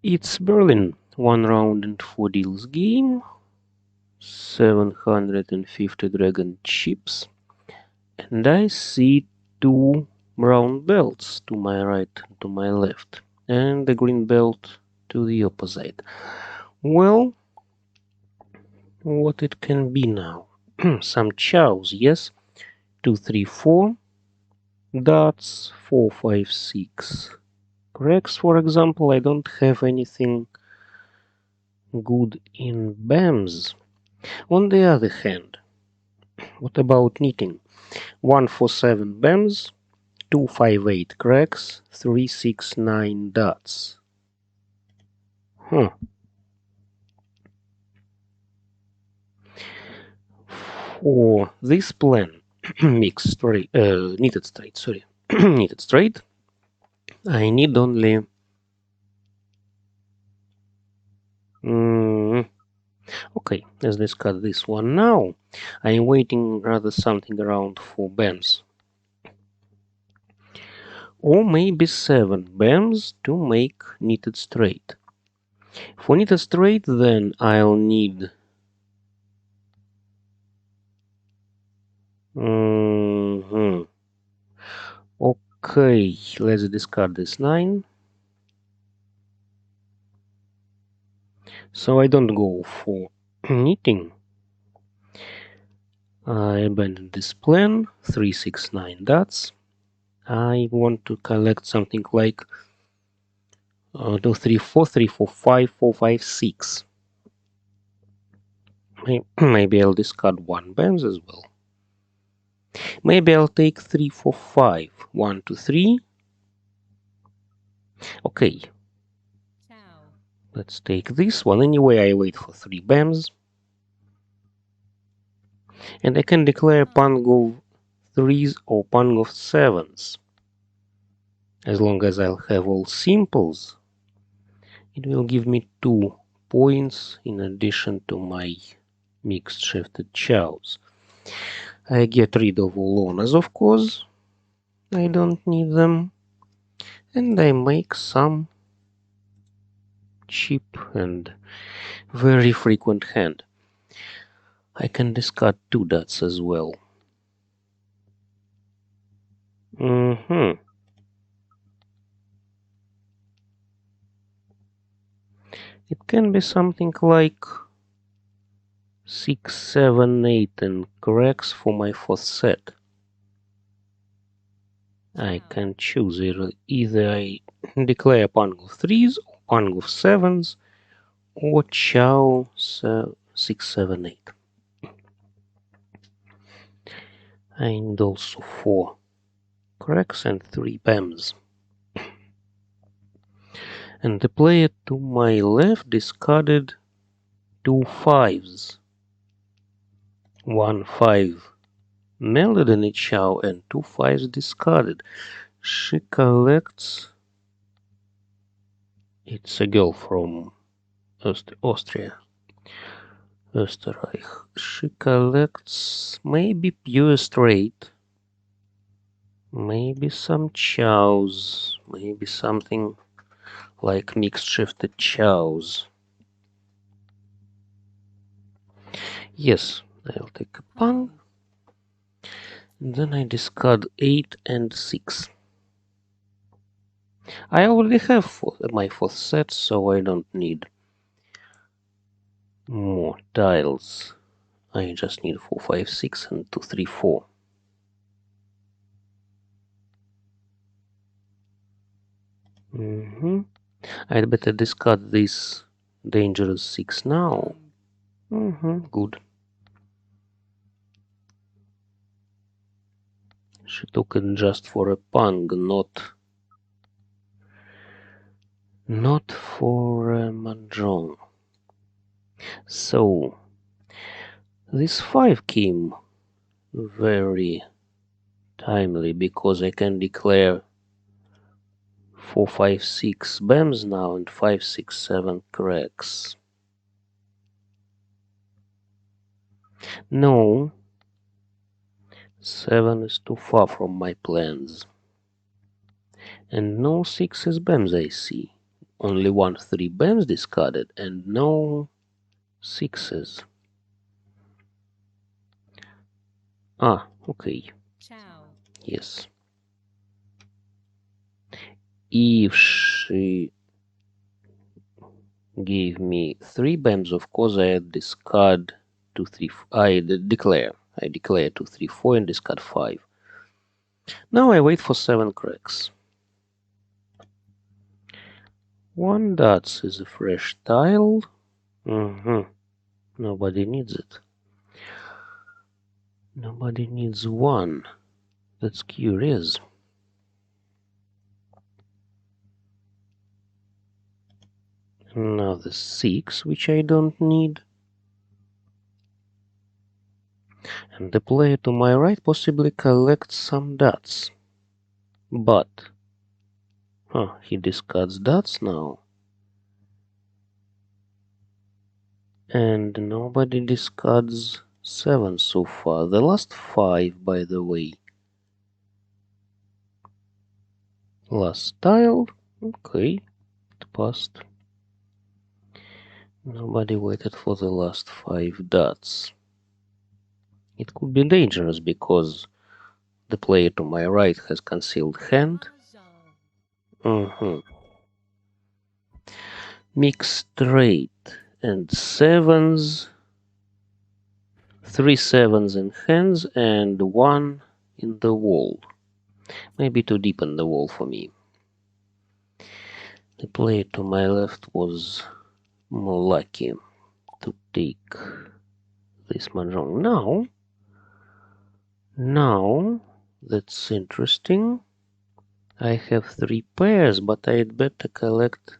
It's Berlin, 1 round and 4 deals game, 750 dragon chips, and I see 2 brown belts to my right and to my left, and the green belt to the opposite. Well, what it can be now? Some chows, yes. 2, 3, 4. Dots, 4, 5, 6. Cracks, for example, I don't have anything good in BAMs. On the other hand, what about knitting? 1, 4, 7 BAMs, 2, 5, 8 cracks, 3, 6, 9 dots. For this plan, mixed straight, knitted straight, sorry, knitted straight, I need only okay, let's discard this one now. I'm waiting rather something around 4 BAMs. Or maybe 7 BAMs to make knitted straight. For knitted straight, then I'll need okay, let's discard this 9. So I don't go for knitting. I abandon this plan. 3, 6, 9 dots. I want to collect something like 2, 3, 4, 3, 4, 5, 4, 5, 6. Maybe I'll discard 1 BAMs as well. Maybe I'll take 3, 4, 5. 1, 2, 3. Okay. Let's take this one. Anyway, I wait for 3 BAMs. And I can declare pang of 3s or pang of 7s. As long as I'll have all simples, it will give me 2 points in addition to my mixed shifted chows. I get rid of all honors, of course. I don't need them. And I make some cheap and very frequent hand. I can discard 2 dots as well. It can be something like 6, 7, 8 and cracks for my 4th set. I can choose either I declare pang of 3s or pang of 7s or chow 6, 7, 8. And also 4 cracks and 3 BAMs. And the player to my left discarded 2 5s. 1 5 melded in a chow and 2 5s discarded. She collects. It's a girl from Austria. Österreich. She collects maybe pure straight. Maybe some chows. Maybe something like mixed shifted chows. Yes, I'll take a pang. And then I discard 8 and 6. I already have my 4th set, so I don't need more tiles. I just need 4, 5, 6 and 2, 3, 4. I'd better discard this dangerous 6 now. Good. She took it just for a pang, not for a mahjong. So this 5 came very timely because I can declare 4, 5, 6 BAMs now and 5, 6, 7 cracks. No, 7 is too far from my plans. And no 6 is BAMs I see. only 3 bams discarded and no sixes. Ah, okay. Chow. Yes. If she gave me 3 bams, of course I discard 2, 3. I declare 2, 3, 4 and discard 5. Now I wait for 7 cracks. 1 dots is a fresh tile. Nobody needs it. Nobody needs 1. That's curious. Another 6, which I don't need. And the player to my right possibly collects some dots. But, he discards dots now. And nobody discards 7 so far. The last 5, by the way. Last tile. Okay, it passed. Nobody waited for the last 5 dots. It could be dangerous because the player to my right has concealed hand. Mahjong. Mixed straight and sevens. 3 sevens in hands and 1 in the wall. Maybe to deepen the wall for me. The player to my left was more lucky to take this mahjong. Now, that's interesting. I have 3 pairs, but I'd better collect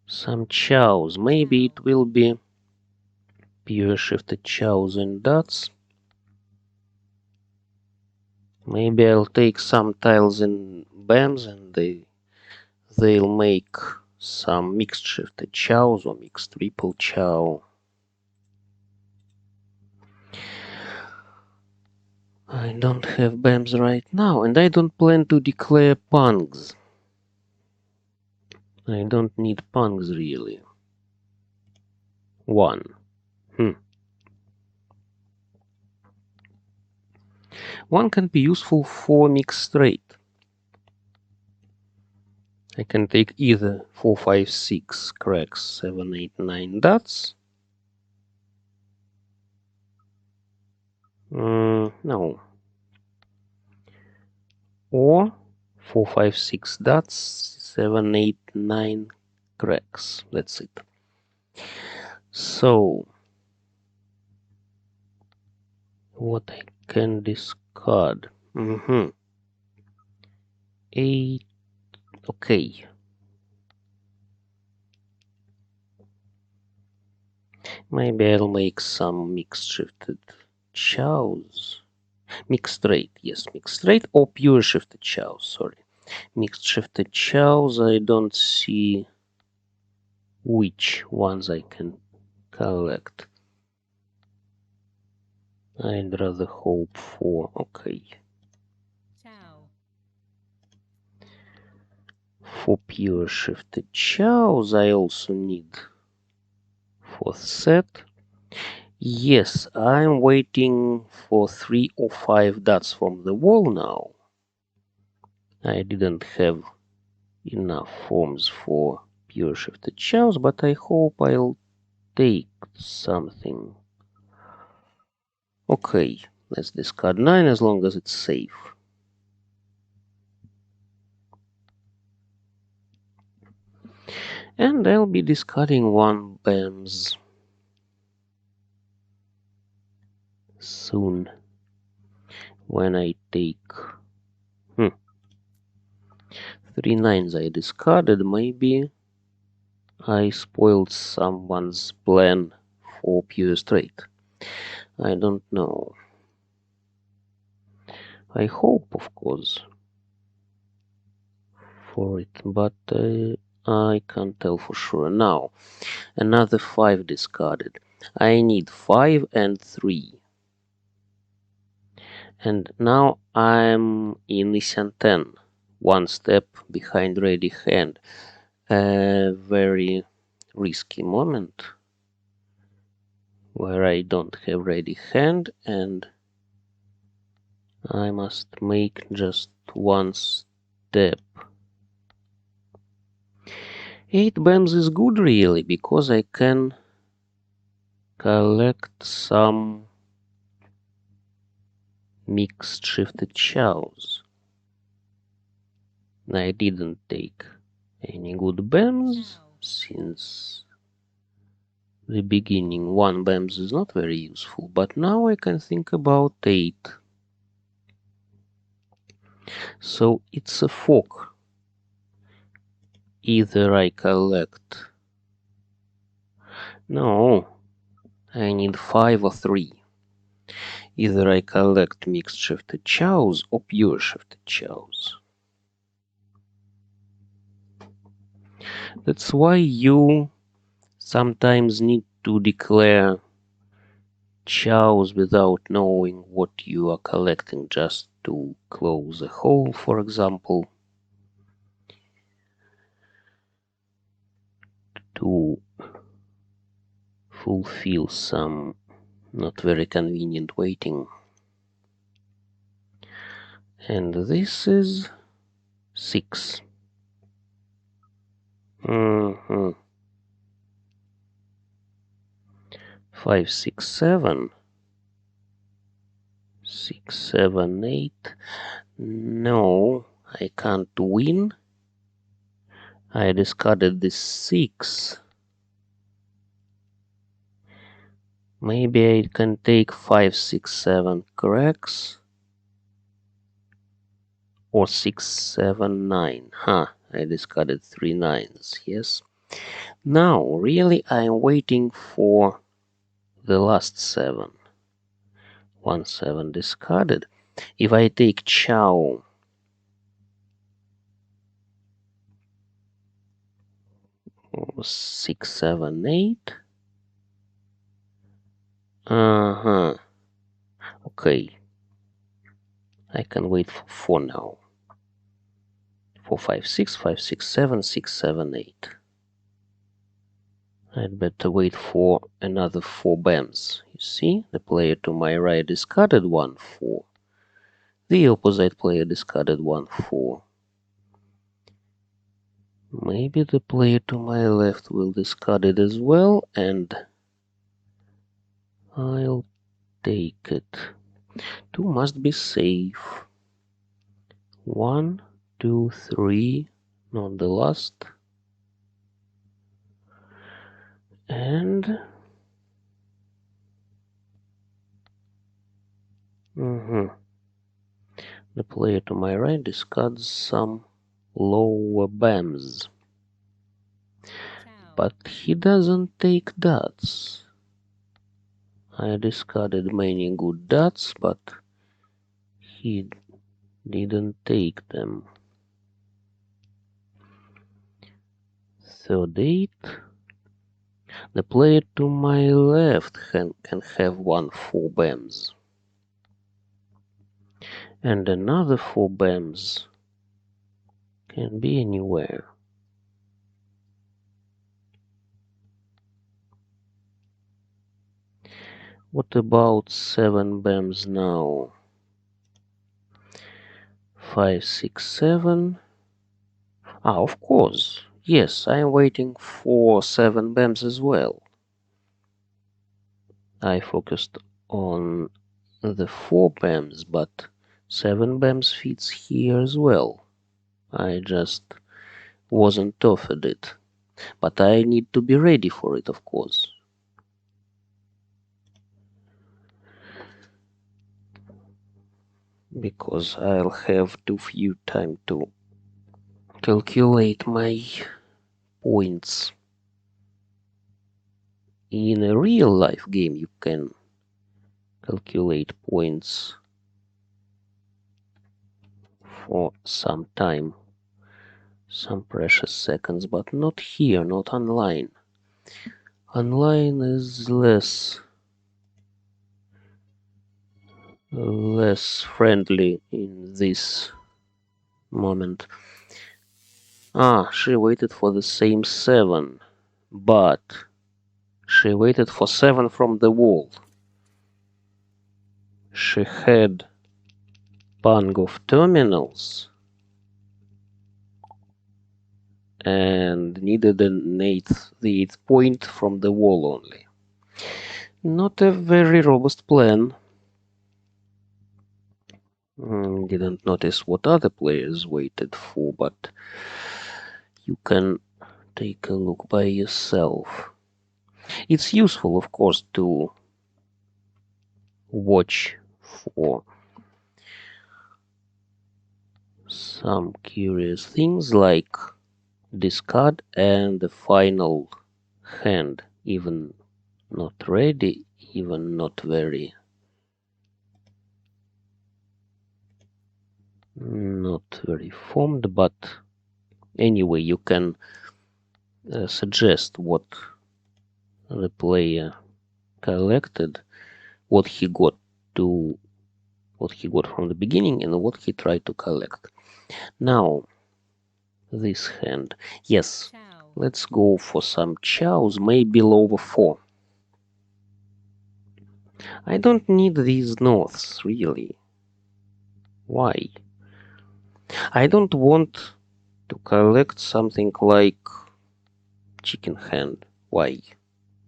some chows. Maybe it will be pure shifted chows and dots. Maybe I'll take some tiles in bams and they'll make some mixed shifted chows or mixed triple chow. I don't have bams right now, and I don't plan to declare pungs. I don't need pungs really. 1. 1 can be useful for mixed straight. I can take either 4, 5, 6 cracks, 7, 8, 9 dots. No. Or 4, 5, 6 dots, 7, 8, 9 cracks. That's it. So, what I can discard? 8. Okay. Maybe I'll make some mixed shifted chows. Mixed straight, yes, mixed straight or pure shifted chows, sorry. Mixed shifted chows, I don't see which ones I can collect. I'd rather hope for, okay. Chow. For pure shifted chows, I also need 4th set. Yes, I'm waiting for 3 or 5 dots from the wall now. I didn't have enough forms for pure shifted chows, but I hope I'll take something. Okay, let's discard 9 as long as it's safe. And I'll be discarding 1 BAMS soon when I take 3 9s I discarded. Maybe I spoiled someone's plan for pure straight. I don't know. I hope, of course, for it, but I can't tell for sure. Now, another 5 discarded. I need 5 and 3. And now I'm in Isan 10, 1 step behind ready hand. a very risky moment where I don't have ready hand and I must make just one step. 8 bams is good really, because I can collect some mixed shifted chows. I didn't take any good bams chow, since the beginning. 1 bams is not very useful, but now I can think about 8. So it's a fork. Either I collect... No, I need 5 or 3. Either I collect mixed shifted chows or pure shifted chows. That's why you sometimes need to declare chows without knowing what you are collecting, just to close a hole, for example, to fulfill some not very convenient waiting. And this is 6. 5, 6, 7. 6, 7, 8. No, I can't win. I discarded this 6. Maybe I can take 5, 6, 7 cracks. Or 6, 7, 9. Huh, I discarded 3 nines, yes. Now, really, I'm waiting for the last 7. 1, 7 discarded. If I take chow, 6, 7, 8. Uh-huh. Okay. I can wait for 4 now. 4, 5, 6, 5, 6, 7, 6, 7, 8. I'd better wait for another 4 bams. You see, the player to my right discarded 1, 4. The opposite player discarded 1, 4. Maybe the player to my left will discard it as well, and I'll take it. 2 must be safe. 1, 2, 3, not the last. And... The player to my right discards some lower bams. chow, But he doesn't take dots. I discarded many good dots, but he didn't take them. Third 8. The player to my left can have 1 4 bams. And another 4 bams can be anywhere. What about 7 bams now? 5, 6, 7. Of course. Yes, I am waiting for 7 bams as well. I focused on the 4 bams, but 7 bams fits here as well. I just wasn't offered it. But I need to be ready for it, of course. Because I'll have too few time to calculate my points. In a real life game you can calculate points for some time, some precious seconds, but not here, not online. Online is less friendly in this moment. Ah, she waited for the same 7, but she waited for 7 from the wall. She had bang of terminals and needed the eighth point from the wall only. Not a very robust plan. Didn't notice what other players waited for, but you can take a look by yourself. It's useful, of course, to watch for some curious things like discard and the final hand, even not ready, even not very formed, but anyway, you can suggest what the player collected, what he got from the beginning, and what he tried to collect. Now, this hand, yes, chow, let's go for some chows, maybe lower 4. I don't need these norths, really. Why? I don't want to collect something like chicken hand. Why?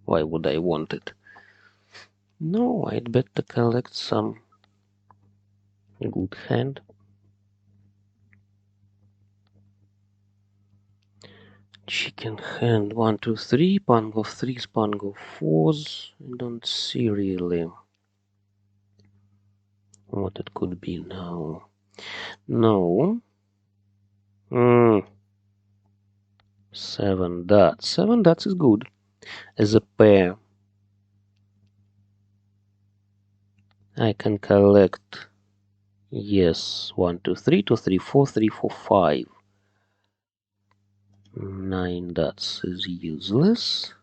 Why would I want it? No, I'd better collect some good hand. Chicken hand 1, 2, 3, pang of 3s, pang of 4s. I don't see really what it could be now. No. 7 dots. 7 dots is good as a pair. I can collect, yes, 1, 2, 3, 2, 3, 4, 3, 4, 5. 9 dots is useless.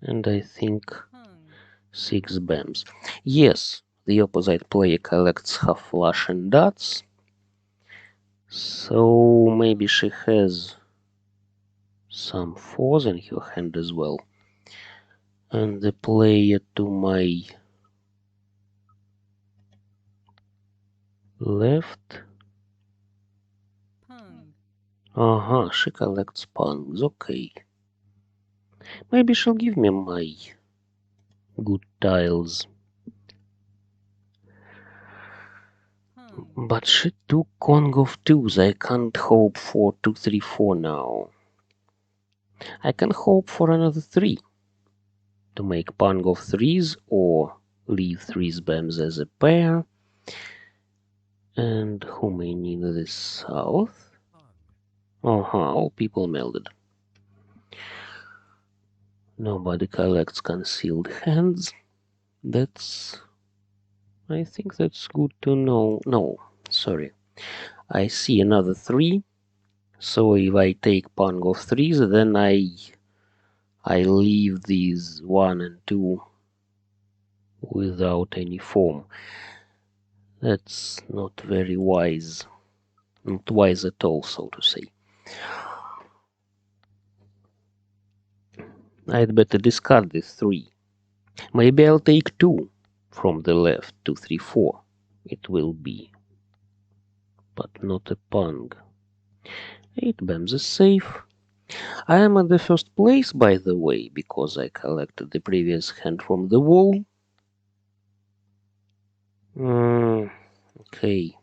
And I think hung, 6 bams. Yes, the opposite player collects half flush and dots. So maybe she has some 4s in her hand as well. And the player to my left. pung, She collects pungs, okay. Maybe she'll give me my good tiles. hung, But she took Kong of 2s. I can't hope for 2, 3, 4 now. I can hope for another 3 to make Pang of 3s or leave 3s bams as a pair. And who may need this south? All people melded. Nobody collects concealed hands. I think that's good to know. No, sorry. I see another 3. So if I take Pang of 3s, then I leave these 1 and 2 without any form. That's not very wise. Not wise at all, so to say. I'd better discard this 3. Maybe I'll take 2 from the left. 2, 3, 4. It will be. But not a pang. 8 bams is safe. I am at the first place, by the way, because I collected the previous hand from the wall. Okay.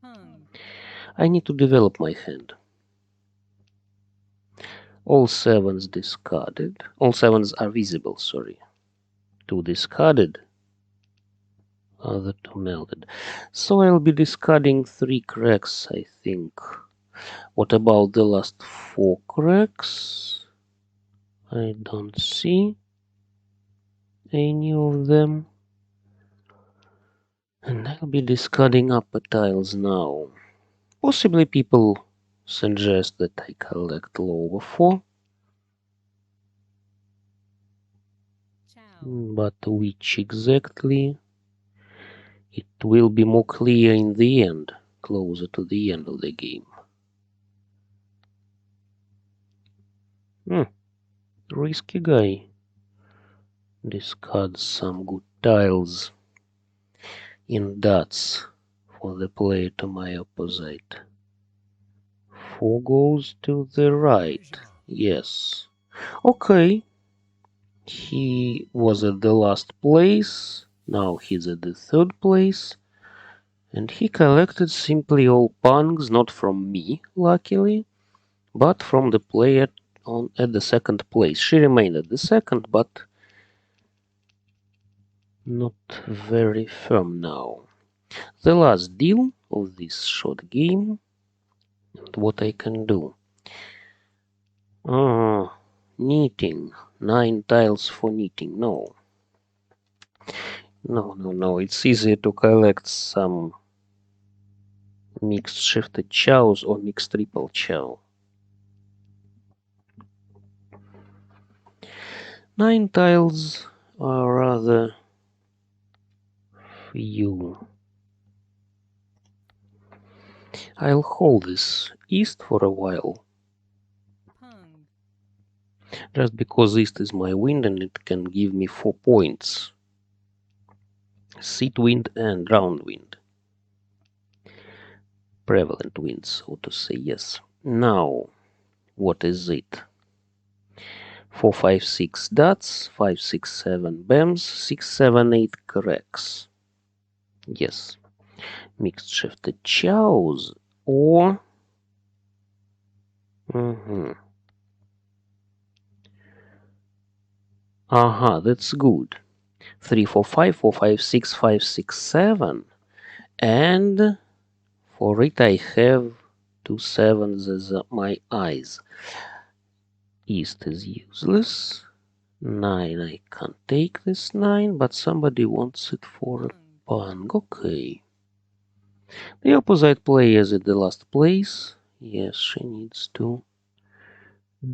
hung, I need to develop my hand. All 7s discarded. All 7s are visible, sorry. 2 discarded. Other 2 melded. So I'll be discarding 3 cracks, I think. What about the last 4 cracks? I don't see any of them. And I'll be discarding upper tiles now. Possibly people suggest that I collect lower 4. chow, But which exactly? It will be more clear in the end, closer to the end of the game. Risky guy. Discards some good tiles in dots for the player to my opposite. 4 goes to the right. Yes. Okay. He was at the last place. Now he's at the third place. And he collected simply all pungs, not from me, luckily, but from the player at the second place. She remained at the second, but not very firm now. The last deal of this short game, and what I can do. Knitting. 9 tiles for knitting. No. No. It's easier to collect some mixed shifted chows or mixed triple chow. 9 tiles are rather few. I'll hold this east for a while. Pung. Just because east is my wind and it can give me 4 points. Seat wind and round wind. Prevalent wind, so to say, yes. Now, what is it? 4, 5, 6 dots, 5, 6, 7 BAMs, 6, 7, 8 cracks. Yes. Mixed shifted chows or that's good. 3, 4, 5, 4, 5, 6, 5, 6, 7. And for it I have 2 sevens as my eyes. East is useless. 9, I can't take this 9, but somebody wants it for a pung. Okay. The opposite player is at the last place. Yes, she needs to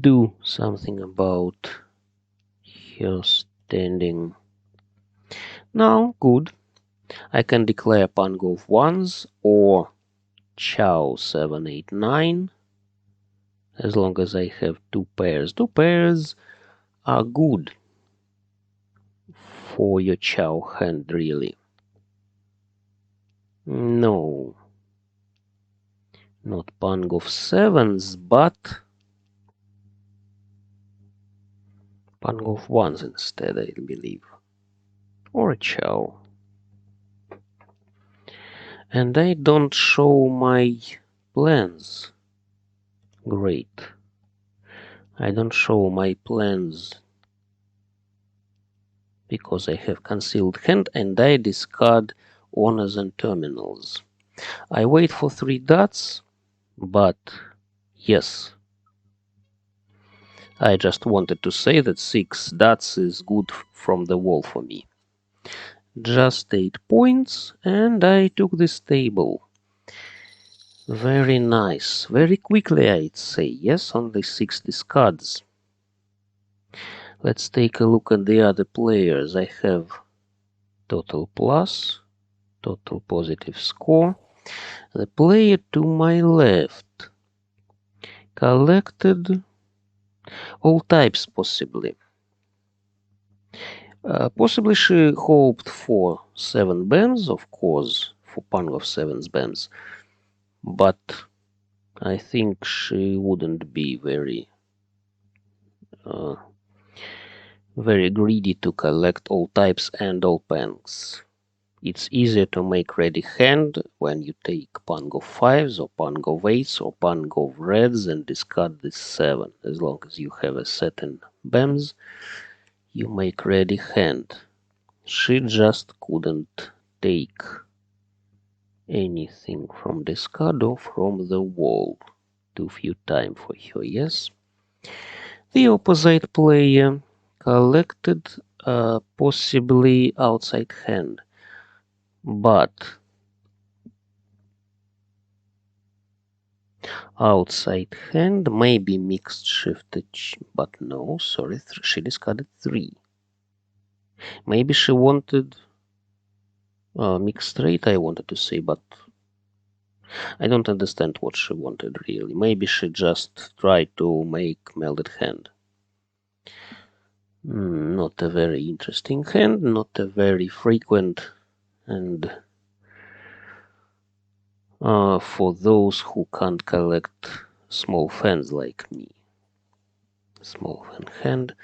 do something about her standing. Now, good. I can declare pung of ones or chow 7, 8, 9. As long as I have 2 pairs. 2 pairs are good for your chow hand, really. No. Not pung of 7s, but pung of 1s instead, I believe. Or a chow. And I don't show my plans. Great. I don't show my plans because I have concealed hand and I discard honors and terminals. I wait for 3 dots, but yes, I just wanted to say that 6 dots is good from the wall for me. Just 8 points and I took this table. Very nice. Very quickly, I'd say. Yes, only 6 discards. Let's take a look at the other players. I have total plus, total positive score. The player to my left collected all types, possibly. Possibly she hoped for 7 BAMs, of course, for pung of 7 BAMs, but I think she wouldn't be very greedy to collect all types and all pangs. It's easier to make ready hand when you take pung of 5s or pung of 8s or pung of reds and discard this 7. As long as you have a set in BAMs, you make ready hand. She just couldn't take anything from discard or from the wall. Too few time for her, yes? The opposite player collected possibly outside hand, but outside hand maybe mixed shifted, but no, sorry, she discarded 3. Maybe she wanted mixed straight, I wanted to say, but I don't understand what she wanted really. Maybe she just tried to make melded hand. Not a very interesting hand, not a very frequent, and for those who can't collect small fans like me. Small fan hand.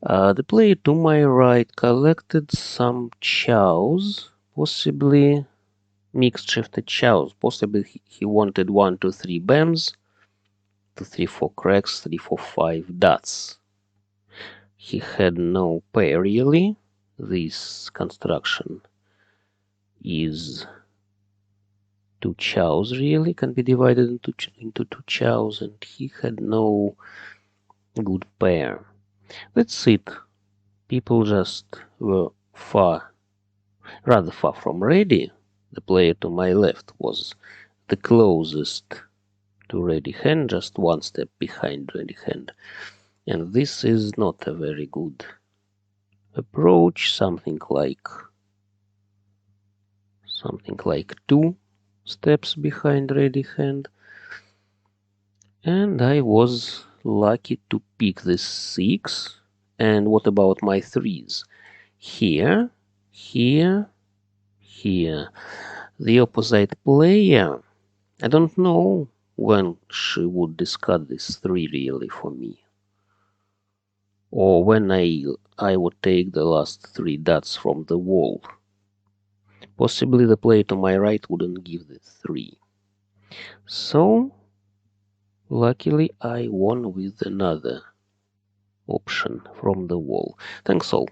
The player to my right collected some chows, possibly mixed shifted chows. Possibly he wanted 1, 2, 3 bams, 2, 3, 4 cracks, 3, 4, 5 dots. He had no pair really. This construction is two chows really, can be divided into two chows, and he had no good pair. That's it. People just were rather far from ready. The player to my left was the closest to ready hand, just one step behind ready hand. And this is not a very good approach, something like 2 steps behind ready hand. And I was lucky to pick this 6. And what about my 3s? Here, here, here. The opposite player, I don't know when she would discard this 3 really for me. Or when I would take the last 3 dots from the wall. Possibly the player to my right wouldn't give the 3. So, luckily I won with another option from the wall. Thanks all.